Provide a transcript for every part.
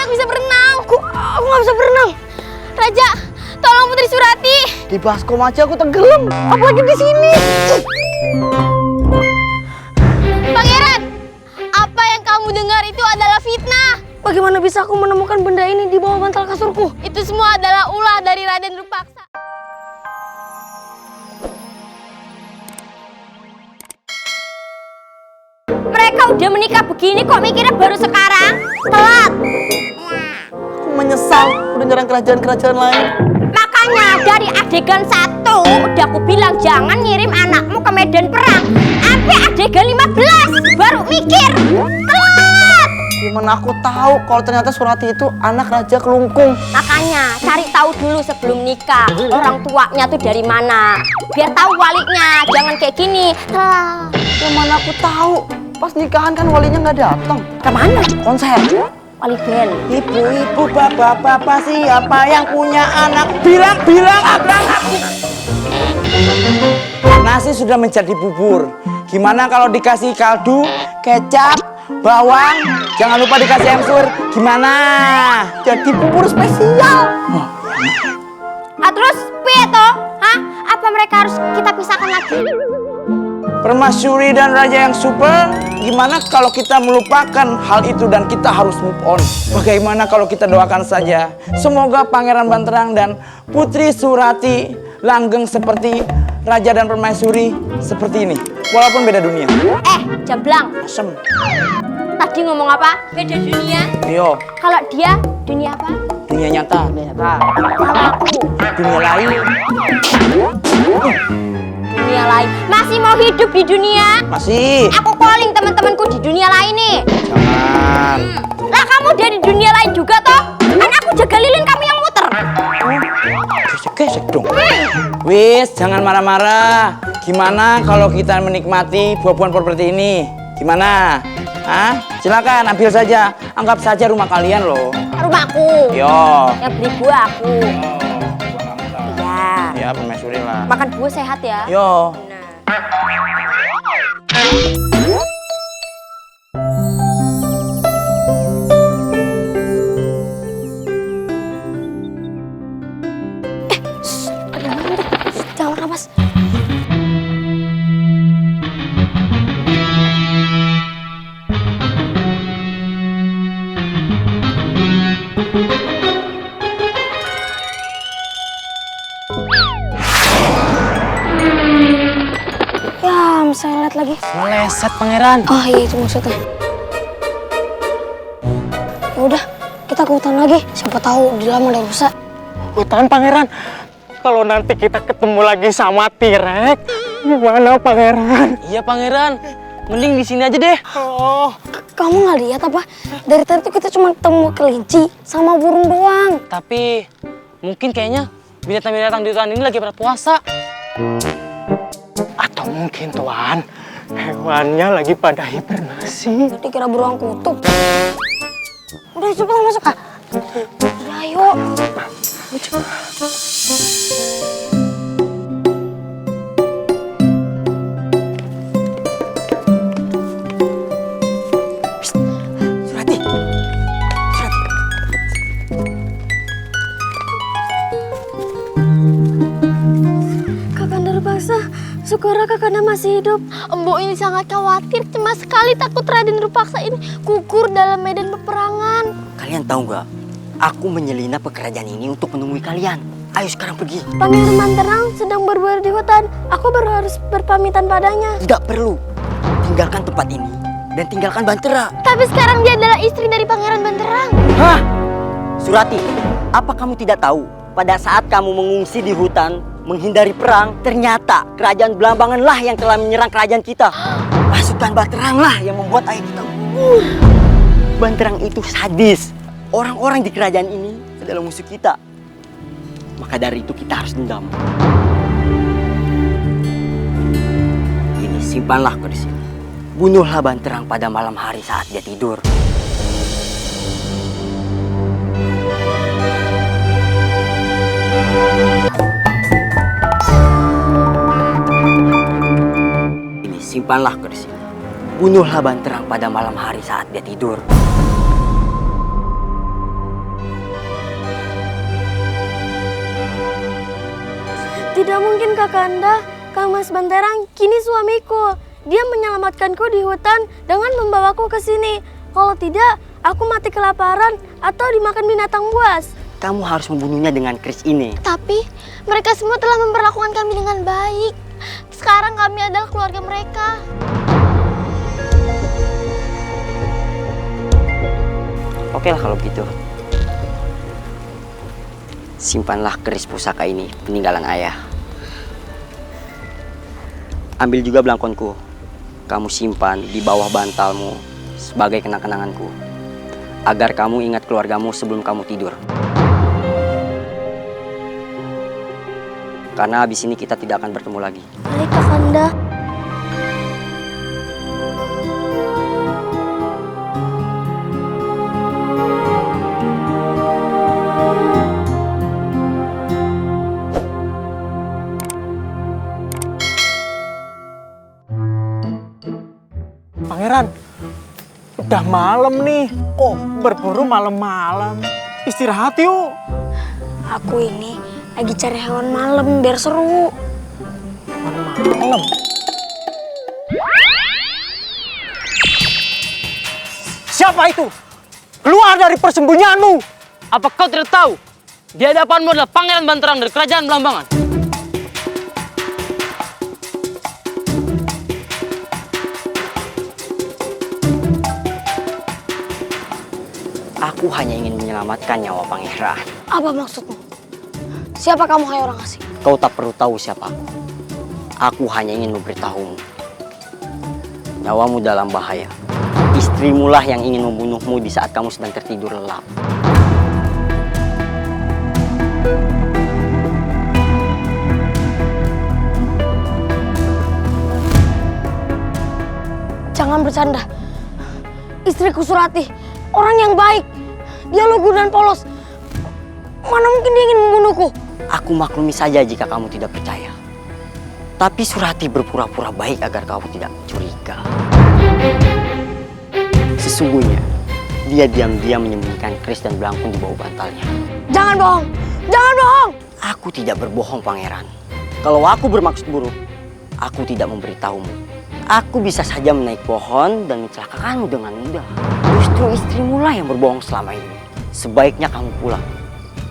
aku bisa berenang. Aku nggak bisa berenang. Raja, tolong Putri Surati. Di baskom aja aku tenggelam, apalagi di sini. Pangeran, apa yang kamu dengar itu adalah fitnah. Bagaimana bisa aku menemukan benda ini di bawah bantal kasurku? Itu semua adalah ulah dari Raden Rupaksa. Mereka udah menikah begini kok mikirnya baru sekarang? Telat. Aku menyesal udah nyerang kerajaan-kerajaan lain. Makanya dari adegan 1 udah aku bilang jangan ngirim anakmu ke medan perang. Sampai adegan 15 baru mikir. Telat. Gimana aku tahu kalau ternyata Surati itu anak Raja Kelungkung? Makanya cari tahu dulu sebelum nikah orang tuanya tuh dari mana. Biar tahu walinya, jangan kayak gini. Telat. Gimana aku tahu? Pas nikahan kan walinya nggak datang. Kemana? Konser. Wali band. Ibu-ibu, bapak-bapak, siapa yang punya anak? Bilang abang aku. Nasi sudah menjadi bubur. Gimana kalau dikasih kaldu, kecap, bawang, jangan lupa dikasih ensur. Gimana? Jadi bubur spesial. Terus piye toh? Hah? Apa mereka harus kita pisahkan lagi? Permaisuri dan raja yang super, gimana kalau kita melupakan hal itu dan kita harus move on? Bagaimana kalau kita doakan saja, semoga Pangeran Banterang dan Putri Surati langgeng seperti raja dan permaisuri seperti ini, walaupun beda dunia. Jamblang. Asem. Tadi ngomong apa? Beda dunia. Yo, Kalau dia dunia apa? dunia nyata. Kalau aku Dunia lain. dunia lain. Masih mau hidup di dunia? Masih. Aku calling teman-temanku di dunia lain nih. Jangan. Lah kamu dari dunia lain juga toh? Kan aku jaga lilin, kamu yang muter. Gesek dong. Wis, jangan marah-marah. Gimana kalau kita menikmati buah-buahan seperti ini? Gimana? Hah? Silakan ambil saja. Anggap saja rumah kalian loh. Rumahku. Yo. Yang beli buah aku. Iya. Ya, permaisuri lah. Makan buah sehat ya. Yo. Jangan ramas. Ya, saya lihat lagi. Meleset pangeran. Oh iya, itu maksudnya. Ya udah, kita ke hutan lagi. Siapa tahu di dalam ada rusa. Hutan pangeran. Kalau nanti kita ketemu lagi sama T-Rex, gimana pangeran? Iya pangeran, mending di sini aja deh. Oh, Kamu nggak lihat apa? Dari tadi tuh kita cuma ketemu kelinci sama burung doang. Tapi mungkin kayaknya binatang-binatang di hutan ini lagi pada puasa. atau mungkin tuan, hewannya lagi pada hibernasi. Dikira beruang kutub. Udah cepet masuk. Ya, ayo. Surati. Kakanda Rupaksa, syukurlah Kakanda masih hidup. Embo ini sangat khawatir, cemas sekali takut Raden Rupaksa ini gugur dalam medan peperangan. Kalian tahu nggak? Aku menyelinap ke kerajaan ini untuk menemui kalian. Ayo sekarang pergi. Pangeran Banterang sedang berbaur di hutan. Aku baru harus berpamitan padanya. Tidak perlu. Tinggalkan tempat ini dan tinggalkan Bantera. Tapi sekarang dia adalah istri dari Pangeran Banterang. Hah? Surati, apa kamu tidak tahu? Pada saat kamu mengungsi di hutan, menghindari perang, ternyata kerajaan Belambangan lah yang telah menyerang kerajaan kita. Pasukan Banterang lah yang membuat ayah kita gugur. Banterang itu sadis. Orang-orang di kerajaan ini adalah musuh kita. Maka dari itu kita harus dendam. Ini simpanlah kau di sini. Bunuhlah Banterang pada malam hari saat dia tidur. Ini simpanlah kau di sini. Bunuhlah Banterang pada malam hari saat dia tidur. Tidak mungkin Kakanda, Kang Mas Banterang kini suamiku. Dia menyelamatkanku di hutan dengan membawaku ke sini. Kalau tidak, aku mati kelaparan atau dimakan binatang buas. Kamu harus membunuhnya dengan keris ini. Tapi mereka semua telah memperlakukan kami dengan baik. Sekarang kami adalah keluarga mereka. Oke lah kalau begitu. Simpanlah keris pusaka ini, peninggalan ayah. Ambil juga belangkonku. Kamu simpan di bawah bantalmu sebagai kenang-kenanganku. Agar kamu ingat keluargamu sebelum kamu tidur. Karena habis ini kita tidak akan bertemu lagi. Baik Kakanda. Pangeran, udah malam nih. Kok berburu malam-malam? Istirahat yuk. Aku ini lagi cari hewan malam biar seru. Malam. Siapa itu? Keluar dari persembunyianmu. Apa kau tidak tahu? Di hadapanmu adalah Pangeran Banterang dari Kerajaan Belambangan. Aku hanya ingin menyelamatkan nyawa pangeran. Apa maksudmu? Siapa kamu hai orang asing? Kau tak perlu tahu siapa aku. Aku hanya ingin memberitahumu. Nyawamu dalam bahaya. Istrimulah yang ingin membunuhmu di saat kamu sedang tertidur lelap. Jangan bercanda. Istriku Surati, orang yang baik. Dia lugu dan polos. Mana mungkin dia ingin membunuhku? Aku maklumi saja jika kamu tidak percaya. Tapi Surati berpura-pura baik agar kamu tidak curiga. Sesungguhnya, dia diam-diam menyembunyikan keris dan belangkon di bawah bantalnya. Jangan bohong! Jangan bohong! Aku tidak berbohong, pangeran. Kalau aku bermaksud buruk, aku tidak memberitahumu. Aku bisa saja menaik pohon dan mencelakakanmu dengan mudah. Justru istrimulah yang berbohong selama ini. Sebaiknya kamu pulang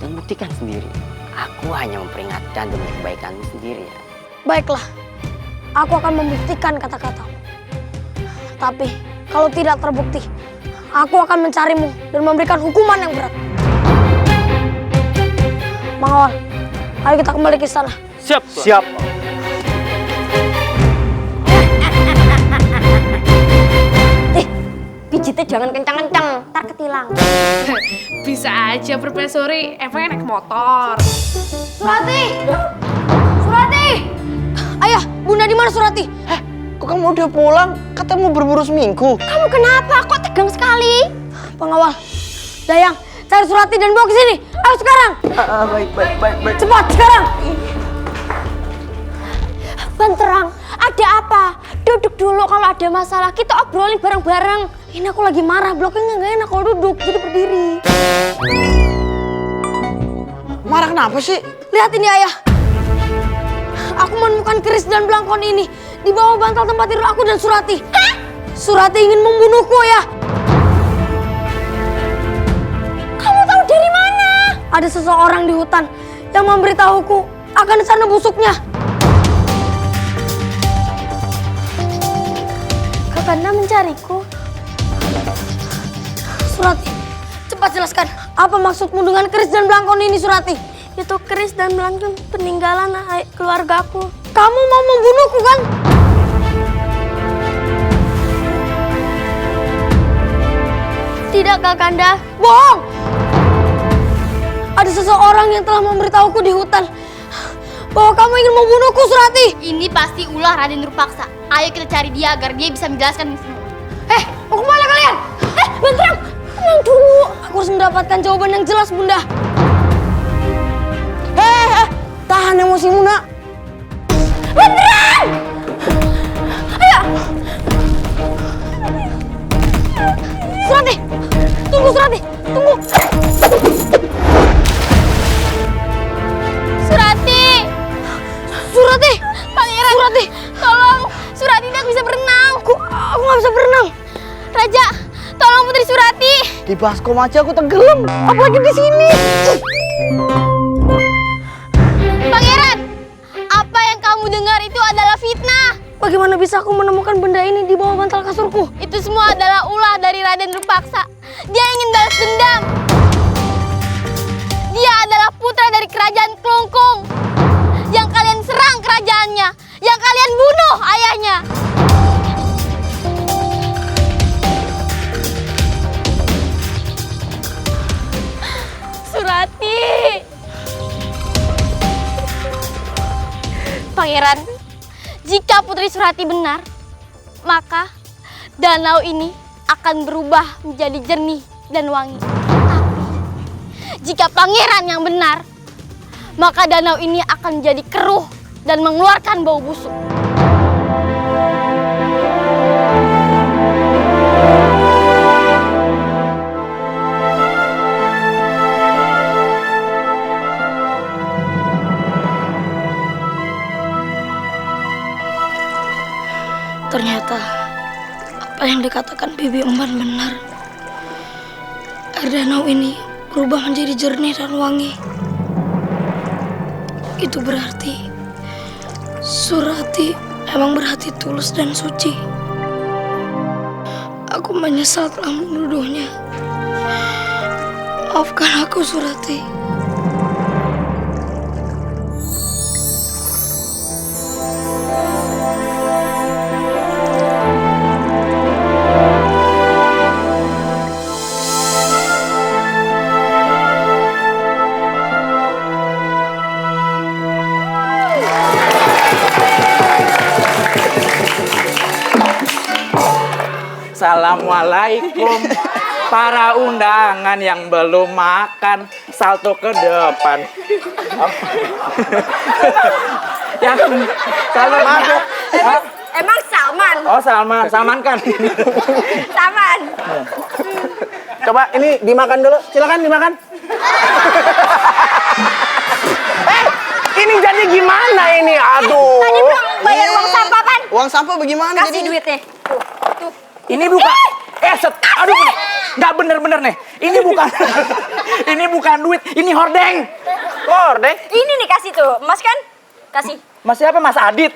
dan buktikan sendiri. Aku hanya memperingatkan demi kebaikanmu sendiri ya. Baiklah, aku akan membuktikan kata-katamu. Tapi kalau tidak terbukti, aku akan mencarimu dan memberikan hukuman yang berat. Mangawal, ayo kita kembali ke sana. Siap, Tuan. Siap. Pijitnya jangan kencang-kencang, ntar ketilang. Bisa aja Profesori, efeknya naik motor. Surati! Surati! Ayah, Bunda di mana Surati? Kok kamu udah pulang? Katanya mau berburu seminggu. Kamu kenapa? Kok tegang sekali? Pengawal, Dayang, cari Surati dan bawa ke sini. Ayo sekarang. Baik. Cepat sekarang. Banterang, ada apa? Duduk dulu, kalau ada masalah kita obrolin bareng-bareng. Ini aku lagi marah, bloknya nggak enak kalau duduk, jadi berdiri. Marah kenapa sih? Lihat ini ayah. Aku menemukan keris dan belangkon ini di bawah bantal tempat tidur aku dan Surati. Hah? Surati ingin membunuhku ya. Kamu tahu dari mana? Ada seseorang di hutan yang memberitahuku akan sana busuknya. Kakanda mencariku. Surati, cepat jelaskan. Apa maksudmu dengan keris dan belangkon ini, Surati? Itu keris dan belangkon peninggalan keluargaku. Kamu mau membunuhku kan? Tidak, Kakanda. Bohong! Ada seseorang yang telah memberitahuku di hutan bahwa kamu ingin membunuhku, Surati. Ini pasti ulah Raden Nurpaksa. Ayo kita cari dia agar dia bisa menjelaskan ini semua. Mau kemana kalian? Banterang! Tenang dulu. Aku harus mendapatkan jawaban yang jelas, Bunda. Tahan emosimu, nak. Banterang! Ayo! Surati! Tunggu, Surati! Tunggu! Surati! nggak bisa berenang. Raja, tolong Putri Surati. Di baskom aja aku tenggelam, apalagi di sini. Pangeran, apa yang kamu dengar itu adalah fitnah. Bagaimana bisa aku menemukan benda ini di bawah bantal kasurku? Itu semua adalah ulah dari Raden Drupaksa. Dia ingin balas dendam. Dia adalah putra dari kerajaan Klungkung. Yang kalian serang kerajaannya. Yang kalian bunuh ayahnya. Surati. Pangeran, jika Putri Surati benar, maka danau ini akan berubah menjadi jernih dan wangi. Tapi jika pangeran yang benar, maka danau ini akan menjadi keruh dan mengeluarkan bau busuk. Ternyata apa yang dikatakan Bibi Emban benar. Air danau ini berubah menjadi jernih dan wangi. Itu berarti Surati emang berhati tulus dan suci. Aku menyesal telah menuduhnya. Maafkan aku, Surati. Assalamualaikum. Para undangan yang belum makan, salto ke depan. Yang salto masuk. Emang Salman? Oh, Salman kan. Salman. Coba ini dimakan dulu. Silakan dimakan. Ini jadi gimana ini? Aduh. Tadi belum bayar uang sampah kan? Uang sampah bagaimana? Kasih duitnya. Ini bukan. Aduh, nggak bener-bener nih. Ini bukan. Ini bukan duit. Ini hordeng. Hordeng. Ini nih kasih tuh, Mas kan? Kasih. Mas siapa? Mas Adit.